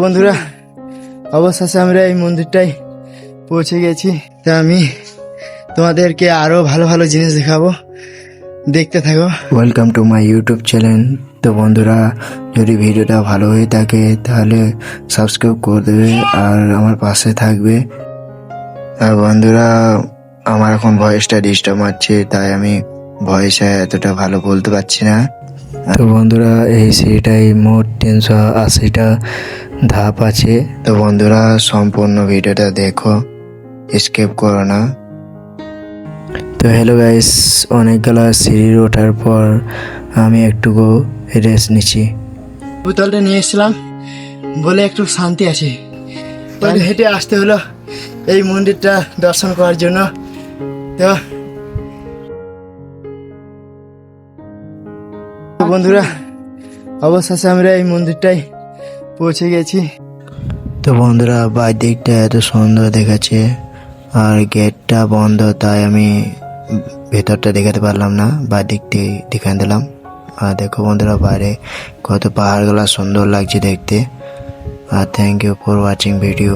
বন্ধুরা অবশেষে আমরা এই মন্দিরটাই পৌঁছে গেছি। তা আমি তোমাদেরকে আরো ভালো ভালো জিনিস দেখাবো, দেখতে থাকো। Welcome to my YouTube channel. তো বন্ধুরা, যদি ভিডিওটা ভালো হয়ে থাকে তাহলে সাবস্ক্রাইব করে দেবে আর আমার পাশে থাকবে। আর বন্ধুরা, আমার এখন ভয়েসটা ডিস্টার্ব হচ্ছে, তাই আমি ভয়েসে এতটা ভালো বলতে পারছি না। তো বন্ধুরা, এই সিঁড়িটাই মোট 380টা ধাপ আছে। তো বন্ধুরা, সম্পূর্ণ ভিডিওটা দেখো, স্কিপ করো না। তো হ্যালো গাইস, অনেকগুলো সিঁড়ি ওঠার পর আমি একটুকু রেস্ট নিচ্ছি। বোতলটা নিয়ে এসেছিলাম বলে একটু শান্তি আছে, হেঁটে আসতে হলো এই মন্দিরটা দর্শন করার জন্য। তো বন্ধুরা, অবশেষে আমরা এই মন্দিরটাই পৌঁছে গেছি। তো বন্ধুরা, বাইরের দিকটা এত সুন্দর দেখাচ্ছে আর গেটটা বন্ধ, তাই আমি ভেতরটা দেখাতে পারলাম না, বাইরের দিক দিয়ে দেখান দিলাম। আর দেখো বন্ধুরা, বাইরে কত পাহাড়গুলো সুন্দর লাগছে দেখতে। আর thank you for watching video.